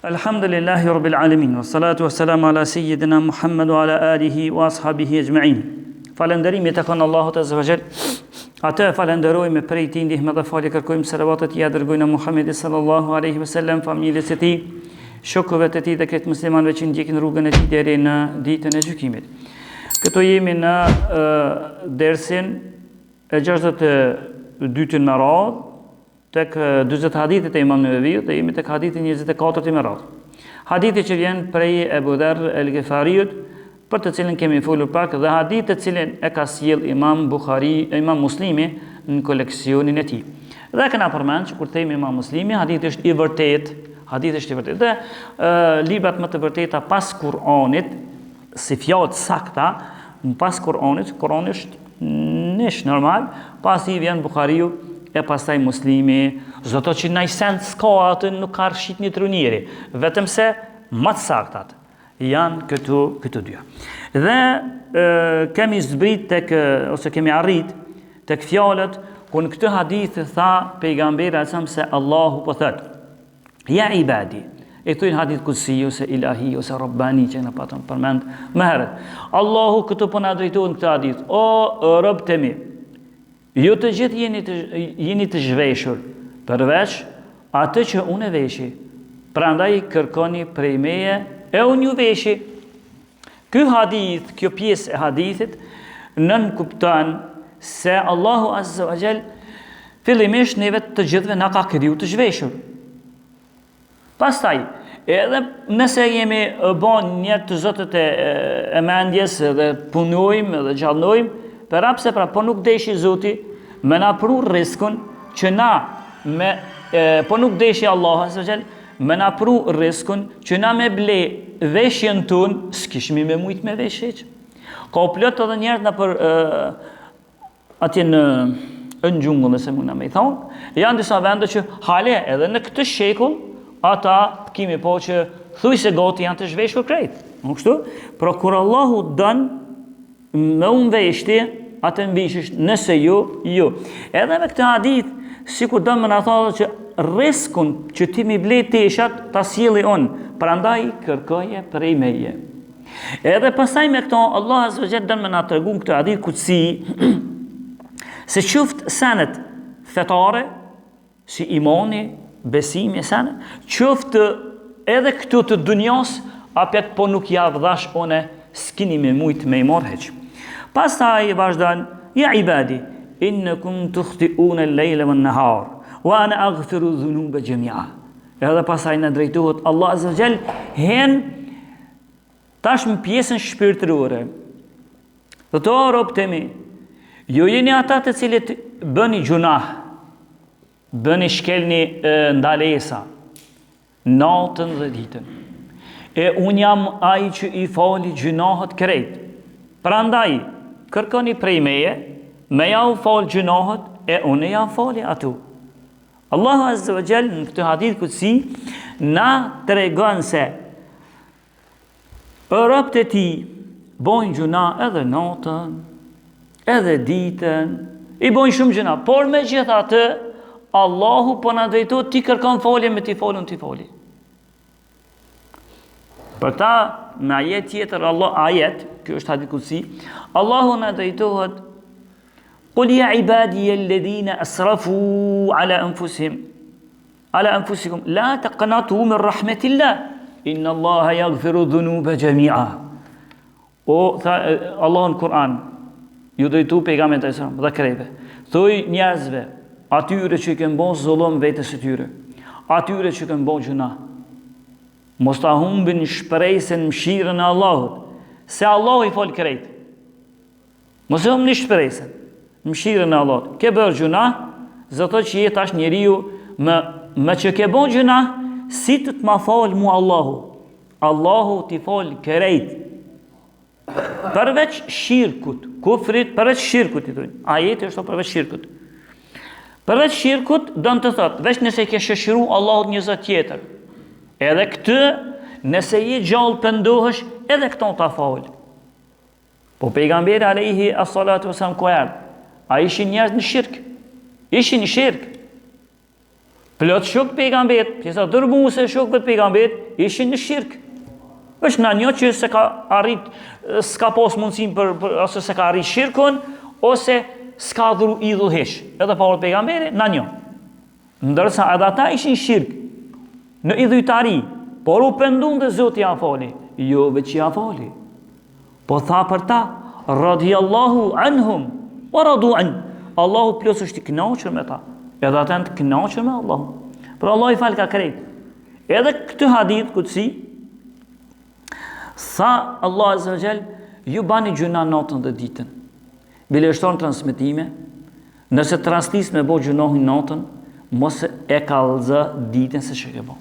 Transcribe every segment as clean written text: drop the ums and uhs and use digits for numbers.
Alhamdulillahi Rabbil Alamin, wassalatu wassalamu ala Sayyidina Muhammad wa ala alihi wa ashabihi ajma'in. Falënderimi tek Allahut Azza wa Jall. Atë falenderojmë prej tij ndihmë dhe falje kërkojmë selavatet ja dërgojnë Muhamedit sallallahu alaihi wasallam, familjes së tij, shokëve të tij dhe këtë muslimanëve që ndjekin rrugën e tij deri në ditën e gjykimit. Këto jemi në dersin e 62 me radhë tek 40 hadithet e Imam Neveviut dhe jemi tek hadithi 24 me radhë. Hadithi që vjen prej Abu Dharr el-Ghifariut, për të cilën kemi folur pak, dhe hadith të cilën e ka sjell Imam Muslimi në koleksionin e tij. Dhe kena përmend që kur themi Imam Muslimi, hadithi është i vërtet, dhe librat më të vërteta pas Kur'anit, si fjalë sakta, pas Kur'anit, Kur'ani është nish normal, pasi vjen Buhariu e pastaj Muslimi, zoto që në sens s'ka atë nuk ka rshit një trunjeri, vetëm se më të saktat janë këtu dy. Dhe kemi zbrit ose kemi arrit tek fjalët ku në këtë hadith tha pejgamberi se Allahu po thot: Ja ibadi, e thujnë hadith kutsi ose ilahi ose rabbani që në patëm përmend më herët. Allahu këtu po na drejtohet në këtë hadith: O rob të mi, ju të gjithë jeni të zhveshur, përveç atë që unë e veshi. Prandaj kërkoni prej meje e unë ju veshi. Ky hadith, kjo pjesë e hadithit, nën kupton se Allahu Azza wa Jall fillimisht neve të gjithëve na ka kriju të zhveshur. Pastaj, edhe nëse jemi bën një të zotët e mendjes dhe punojmë dhe gjallojmë, përapse po nuk deshi Zoti me na pru riskun që na po nuk deshi Allahu Azza wa Jall me na pru riskun që na me ble veshjen ton, s'kishmi me mujt me veshje. Ka plot edhe njerëz na për atje në xhungull, nëse mund na më thonë, janë disa vende që hale edhe në këtë shekull ata kemi po që thuj se gati janë të zhveshur krejt. Nuk kështu? Por kur Allahu don me unë veshti, atë mbishesh, nëse ju. Edhe me këtë hadith, sikur do më na thotë që riskun që ti mi ble teshat ta sjelli unë, prandaj kërkoje prej meje. Edhe pastaj me këto Allah Azza wa Jall don më na tregon këtë hadith kutsi se qoftë senet fetare, si imani, besimi senet, qoftë edhe këtu të dunjas, apet po nuk ja vdash one, s'kini me mujt me i marr heq. Pastaj vazhdon: Ja ibadi, innakum tukhti'una al-layla wan-nahar, wa ana aghfiru dhunuba jami'a. Edhe pastaj na drejtohet Allah Azza wa Jall hen tash në pjesën shpirtërore. Dhe to rob të mi, ju jeni ata të cilët bëni gjunah, bëni shkelni ndalesa, natën dhe ditën. E unë jam ai që i fali gjunahet krejt. Prandaj, kërkoni prej meje, me ja u fal gjunahet, e unë ja fali atu. Allahu Azza wa Jall në këtë hadith kutsi na tregon se robët e tij bojnë gjuna edhe natën, edhe ditën, i bojnë shumë gjuna, por megjithatë Allahu po na drejtohet ti kërkon falje me ti falun ti fali. Për ta në ajet tjetër, kjo është hadith kutsi, Allahu na drejtohet: Qul ya ibadiy alladhina asrafu ala anfusikum la taqnatu min rahmatillah inna Allaha yaghfiru dhunuba jami'a. Allahu në Kur'an ju drejtu pejgamberit e sa dhe krejve. Thuj njerëzve, atyre që kanë bën zullum vetes së tyre, atyre që kanë bën gjuna, mos ta humbin shpresën mëshirën e Allahut, se Allahu i fal krejt. Mos e humbni shpresën mëshirën e Allahut. Ke bërë gjuna, zato që je tash njeriu me që ke bën gjuna, si të ma fal mu Allahu. Allahu ti fal krejt. Përveç shirkut, kufrit, përveç shirkut i thonë. Ajeti është përveç shirkut. Përveç shirkut don të thotë, veç nëse ke shoqëruar Allahut një zot tjetër. Edhe këtë, nëse je gjallë pendohesh, edhe këto ta fal. Po pejgamberi alayhi as-salatu wasalam ku erdhi? A ishin njerëz në shirk? Ishin në shirk. Plot shok pejgamberit, pjesa dërmuese e shokëve të pejgamberit ishin në shirk. Është na një që se ka arrit, s'ka pas mundësinë ose se ka arrit shirkun, ose s'ka dhuru idhull heq. Edhe pa pejgamberi, na një. Ndërsa edhe ata ishin shirk në idhujtari, por u pendun dhe Zoti ja fali. Jo veç ja fali. Po tha për ta, radhiyallahu anhum wa radu an. Allahu plus është i kënaqur me ta. Edhe ata të kënaqur me Allahun. Por Allah i fal ka krejt. Edhe këtë hadith kutsi sa Allah azza wa jall ju bani gjuna natën dhe ditën. Bile shton transmetime, nëse translis me bo gjunohin natën, mos e kallëzë ditën se çka ke bë.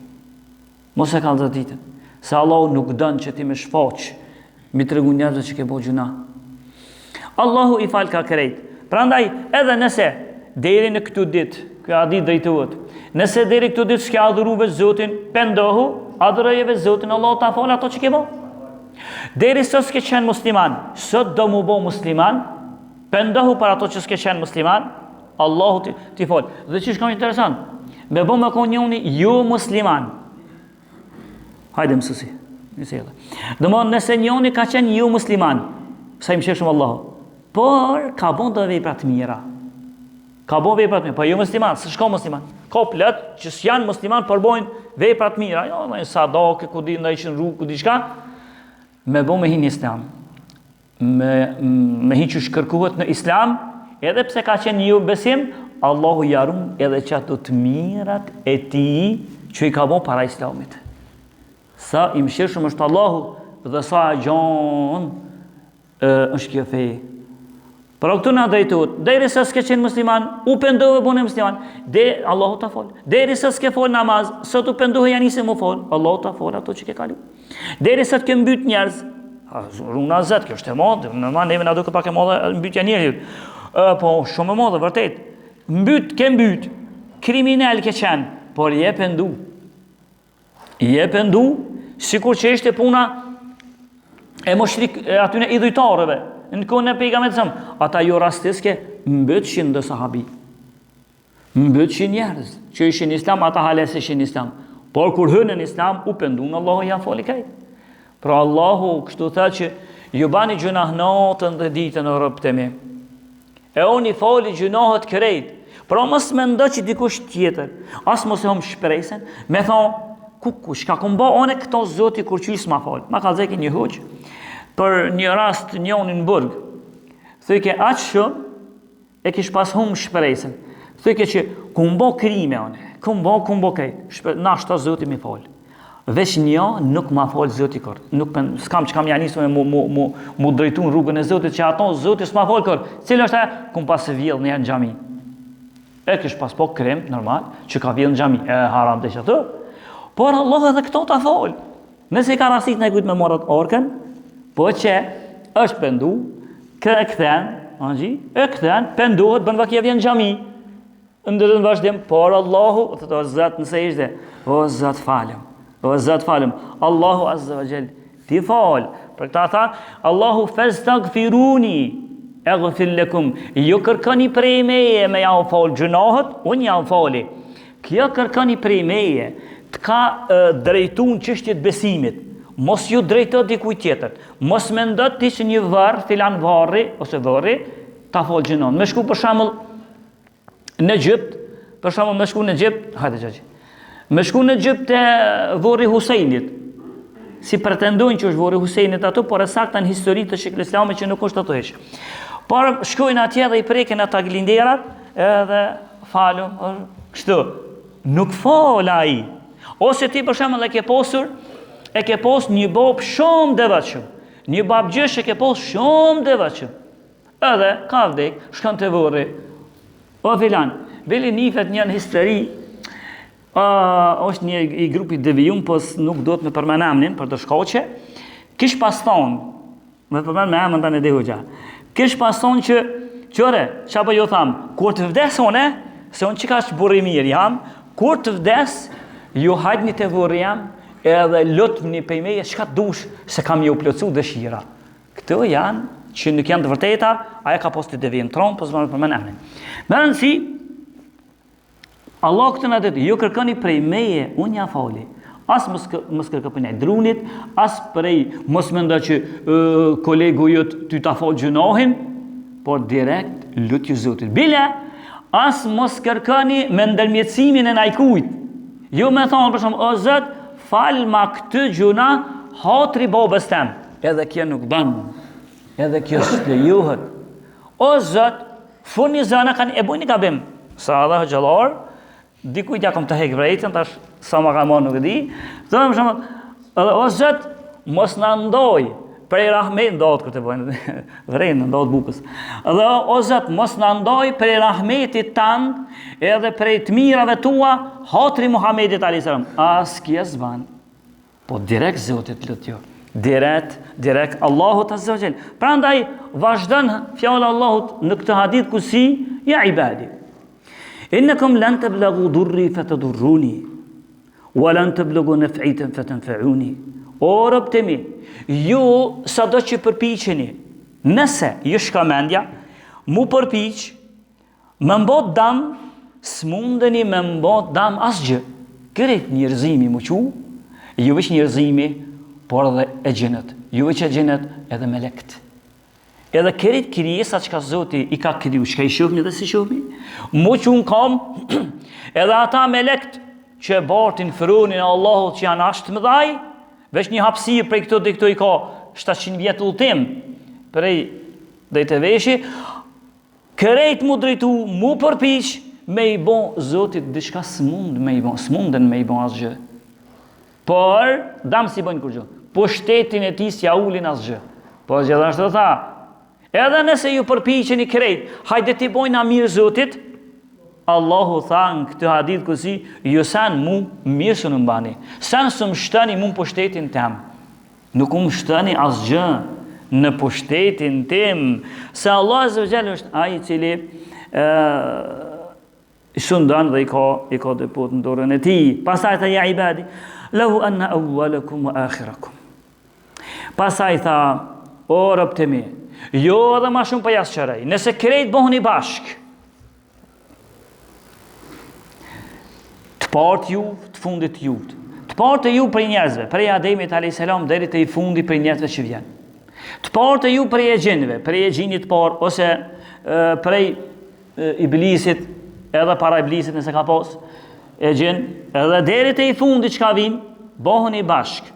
Mos e kallëzë ditën. Se Allahu nuk dën që ti më shfaq mi tregu njerëzve që ke bë gjuna. Allahu i fal ka krejt. Prandaj edhe nëse deri në këtë ditë, kjo hadith drejtohet. Nëse deri këtë ditë s'ke adhuruar Zotin, pendohu, adhuroje vetë Zotin, Allah ta fal ato që ke bë. Deri sot s'ke qenë musliman, sot do mu bo musliman, pendohu për ato që s'ke qenë musliman, Allahu ti fal. Dhe çish kam interesant, me bo me kon njëuni jo musliman. Hajde mësuesi. Domthon nëse njëuni ka qenë jo musliman, sa i mëshirshëm Allahu, por ka bon do vepra të mira. Ka bon vepra të mira, po jo musliman, s'ka musliman. Ka plot që s'janë musliman por bojnë vepra të mira, jo në sadake, ku di ndaj në rrugë, ku diçka, me bo me hin islam. Me hin që shkërkohet në islam, edhe pse ka qenë jo besim, Allahu jarum edhe që ato të mirat e ti që i ka bon para islamit. Sa i mëshirshëm është Allahu dhe sa gjon është kjo fe. Por këtu na drejtohet, derisa s'ke qenë musliman, u pendove bune musliman, Allahu ta fal. Derisa s'ke fal namaz, sot u pendohe janë se më fal, Allahu ta fal ato që ke kalu. Derisa të ke mbyt njerëz, runa zot, kjo është e madhe, normal neve na duket pak e madhe mbytja e njerëzit. Po shumë e madhe vërtet. Ke mbyt, kriminal ke qenë, por je pendu. Je pendu, sikur që ishte puna e moshrik aty në idhujtarëve. Në kohën e pejgamberit, ata jo rastiske mbëtshin dhe sahabi. Mbëtshin njerëz që ishin islam, ata hales ishin islam. Por kur hënë në islam, u pendun, Allahu ja fali krejt. Pra Allahu kështu tha që ju bani gjunah natën dhe ditën o robët e mi. E unë i fali gjunahet krejt. Pra mos mendo që dikush tjetër, as mos e hom shpresen, me thonë, kush ka kumba one këto Zoti kur qys ma fal. Ma ka zeki një hoq për një rast njoni në burg. Thëjke aqë shumë e kish pas hum shpresen. Thëjke që kumbo krime one, kumbo krejt. Nashta Zoti mi fal. Vesh një nuk ma fal Zoti kër. S'kam që kam janisë me mu drejtu në rrugën e Zotit që ato Zoti s'ma fal kër. Cilë është e? Kum pas e vjell një në gjami. E kish pas po krem, normal, që ka vjell në gjami. E haram të që të. Por Allah edhe këto ta fal. Nëse ka rastit në e kujtë me morat orken, po që është pendu, këthen, penduhet, bën vakje vjen gjami, ndërën vazhdim, por Allahu, o zët nëse ishte, o zët falem, Allahu azza wa jall, ti fal, për këta tha, Allahu fastaghfiruni, aghfir lakum, ju kërkoni prej meje me ja u fal gjunahet, unë ja u fali, kjo kërkoni prej meje, të ka drejtun çështjet besimit, mos ju drejtot dikuj tjetër, mos mendot ti që një varr, filan varri, ose varri, ta fol gjunon. Me shku për shembull në Egjipt, hajde xhaxhi. Me shku në Egjipt te varri Husajnit. Si pretendojnë që është varri Husajnit ato, por e sakta në histori të Shekut Islamit që nuk është ato hiç. Por shkojnë atje dhe i prekin ata glinderat, edhe falun, kështu. Nuk fal ai. Ose ti për shembull e ke pos një bob shumë devotshëm. Një babgjësh e ke pos shumë devotshëm. Edhe ka vdek, shkon te varri. O filan, bili nifet një në histori. Është një i grupi devijum, po nuk do të më përmend emrin për të shkoqe. Kish pas thonë, më përmend me emrin tani dehoja. Kish pas thonë që qore, çapo ju tham, kur të vdes unë, se unë çka burri mirë jam, kur të vdes, ju hajtni te varri jam, edhe lutni pej meje çka dush se kam ju plotsu dëshira. Këto janë që nuk janë të vërteta, aja ka posti devijim tron, po s'më përmend emrin. Me rëndësi, Allah këtë në detë, ju kërkoni prej meje, unë ja fali. As mos kërkë për një drunit, as prej mos menda që kolegu jëtë ty ta falë gjunohin, por direkt lutë ju Zotit. Bile, as mos kërkoni me ndërmjetësimin e najkujt. Ju me thonë, për shumë, o Zot, falë ma këtë gjuna, hatri babës tem. Edhe kjo nuk banë, edhe kjo s'lejohet. O Zot, funi zana kanë e bujni gabim. Sa Allah gjallar, dikujt ja kom të hek vrejtën, tash sa ma ka marrë nuk e di. Thonë më shumë, o Zot, mos në ndoj, prej rahmet, ndodhë këtë bojnë, vrejnë, ndodhë bukës. Dhe o Zot, mos në ndoj prej rahmetit tanë, edhe prej të mirave tua, hatri Muhammedit a.s. As kje zban, po direkt Zotit lutë jo. Direkt Allahut azza wa jall. Prandaj vazhdon fjala Allahut në këtë hadith kusi, ja ibadi. Innakum lan tablaghu durri fatadurruni wa lan tablaghu naf'itan fatanfa'uni. O robët e mi, ju sado që përpiqeni, nëse ju shka mendja, mu përpiq, më mbot dam, s'mundeni më mbot dam asgjë. Kërejt njerëzimi mu qu, ju veç njerëzimi, por edhe e gjinët. Ju veç e gjinët edhe me lekt. Edhe kërit krijesa që ka Zoti i ka kriju, që ka i shofni dhe si shofni, mu që unë kam, edhe ata me lekt që e bartin fërunin e Allahut që janë ashtë më dhaj, veç një hapsirë prej këto dhe këto i ka 700 vjetë ultim, prej dhe i të veshi, kërejt mu drejtu, mu përpish, me i bon Zotit dishka s'munden me i bon asgjë. Por, dam si bëjnë kur gjë, po shtetin e ti s'ja ulin asgjë. Po gjithashtu tha, edhe nëse ju përpiqeni krejt, hajde ti bojna mirë Zotit, Allahu tha në këtë hadith kësi, ju sen mu mirë së në mbani, sen së më shtëni mu në pushtetin tem, nuk më shtëni asgjë në pushtetin tim, se Allah azza wa jalla është ai i cili shundan dhe i ka depot në dorën e ti. Pasaj tha, ja ibadi, lahu anna awwalakum wa akhirakum. Pasaj tha, o robët e mi, jo edhe ma shumë për jasë qërej, nëse krejt bohni bashk, të partë ju, të fundit ju, të partë ju për njerëzve, prej Ademit a.s. deri te i fundi për njerëzve që vjen, të partë ju prej e gjinëve, prej e gjinit parë, ose prej iblisit, edhe para iblisit nëse ka pos, e gjin, edhe deri te i fundi që ka vinë, bohni bashk.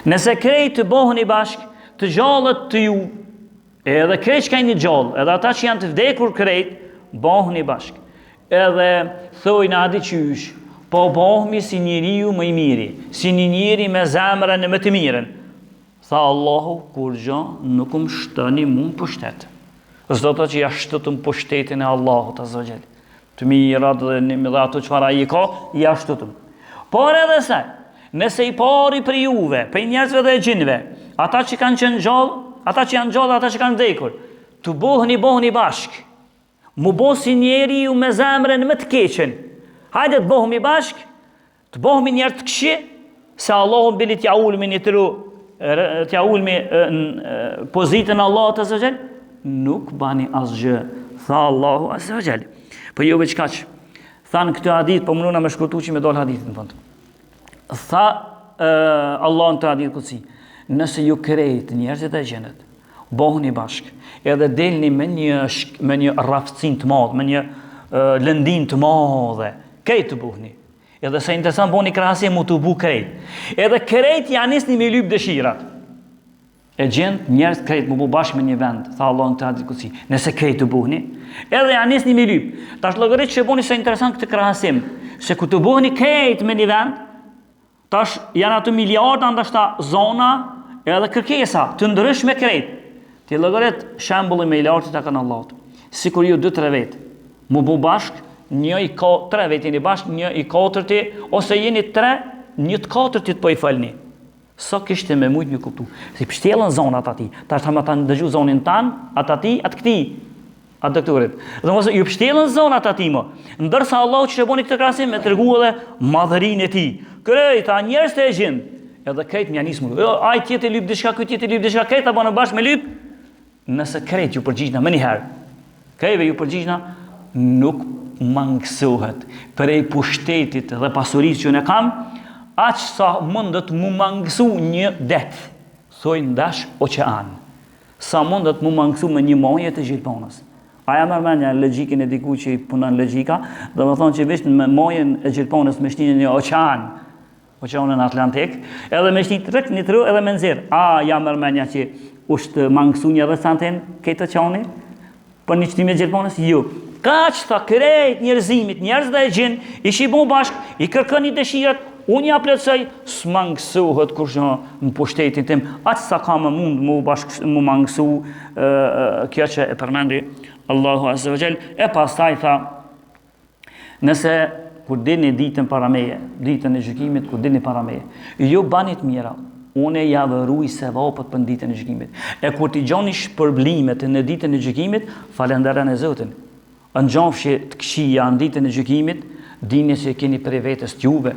Nëse krejt të bohni bashk, të gjallët të ju, edhe krejt që ka një gjallë, edhe ata që janë të vdekur krejt, bohni bashk. Edhe thojnë adi qysh, po bohmi si njeriu më i miri, si një njeri me zemrën e më të mirën. Tha Allahu, kur gjo, nuk më shtëni mund për shtetë. Zdo të që ja shtëtëm për shtetin e Allahut azza wa jall. Të mirat dhe një dhe ato qëfara i ka, ja shtëtëm. Por edhe se, nëse i pari për juve, për njerëzve dhe gjinve, ata që kanë qenë gjallë, ata që janë gjallë, ata që kanë vdekur, të bohni bashk, mu bo si njeri ju me zemrën më të keqen. Hajde të bohmi bashk, të bohmi njerë të këshi, se Allahun bili t'ja ulmi një tëru, t'ja ulmi në pozitën Allahut azza wa jall, nuk bani asgjë, tha Allahu azza wa jall. Po jo veç kaq. Tha në këtë hadith, po mënuna me shkurtu që me dole hadithin në fund. Tha Allah në të hadith këtësi, nëse ju krejt njerëzit e gjenet, bohni bashk, edhe delni me një raftësin të madh, me një lëndin të madhe, krejt të bohni. Edhe se interesant bohni krahasi mu të bu krejt. Edhe krejt janë nisni me lyp dëshirat. E gjend njerëz krejt mu bu bashkë me një vend, tha Allah në të hadith këtësi, nëse krejt të bohni, edhe janë nisni me lyp. Tash llogarit që boni se interesant këtë krahasim, se ku të bohni krejt me një vend, tash janë ato miliarda ndashta zona edhe kërkesa të ndryshme krejt. Ti llogarit shembulli me i lartit e kanë Allahut. Sikur ju 2-3 vet, mu bu bashk, një i ka 3 vet jeni bashk, një i katërti, ose jeni 3, një të katërtit po i falni. Sa kishte me mujt një kuptu. Si pështjellën zonat ati. Tash thamë ata dëgju zonin tanë, atë ati, atë këti, atë doktorit. Dhe mos ju pështjellën zonat ati më. Ndërsa Allahu që boni këtë krahasim me tregu edhe madhërinë e tij. Krejta njerëz të e gjin. Edhe krejt mja nismu. Ai tjetër lyp diçka, ky tjetër lyp diçka, krejt apo në bashkë me lyp. Nëse krejt ju përgjigjna më një herë. Krejve ju përgjigjna nuk mangësohet prej pushtetit dhe pasurisë që ne kam, aq sa mundet mu mangësu një det, thojnë dash oqean. Sa mundet mu mangësu me një moje të gjithmonës. Aja mërmenja logjikën e diku që i punon logjika, dhe më thonë që vishën me mojen e gjithmonës me shtinë një oqean, oqeanën Atlantik, edhe me shtinë tërk një tru edhe me nëzirë. A ja mërmenja që është mangësu një dhe santen këtë oqeani, për një qëtime gjithmonës, ju. Ka që tha krejt njerëzimit, njerëz dhe e gjinë, i shqibu bashkë, i kërkën i dëshirat, unë ja plëtsoj, s'mangësuhet kur që në pushtetin tim, aqë sa ka më mund mu mangësu kjo që e përmendi Allahu Azza wa Jall. E pastaj tha, nëse kur dini ditën para meje, ditën e gjykimit, kur dini para meje, ju banit mira, unë ja vëruj se vapët për ditën e gjykimit. E kur t'i gjoni shpërblimet në ditën e gjykimit, falenderen e Zotin. Në gjofshi të këshia në ditën e gjykimit, dini se keni prej vetës t'juve.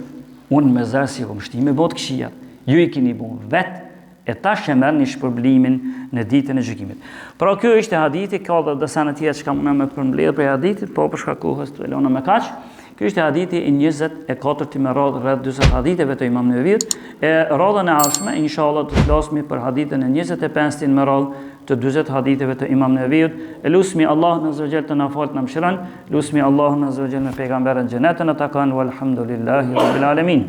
Unë me zërë si kom shtime bot këshia. Ju i keni bon vetë, e tash e merë një shpërblimin në ditën e gjykimit. Pra kjo ishte hadithi, ka dhe dësane tjetë që ka mëna me përmbledhë prej hadithi, po përshka kohës të velona me kaqë. Kjo ishte hadithi i 24 me radhë rreth 40 haditheve të Imam Nevevit. E radhën e ardhshme, inshallah të flasmi për hadithën e 25 me radhë të 40 haditheve të Imam Nevevit. E lusmi Allah në zëvgjel të na falt në mshiran, lusmi Allah në zëvgjel me pejgamberën gjenetën e takan, walhamdulillahi rabbil alamin.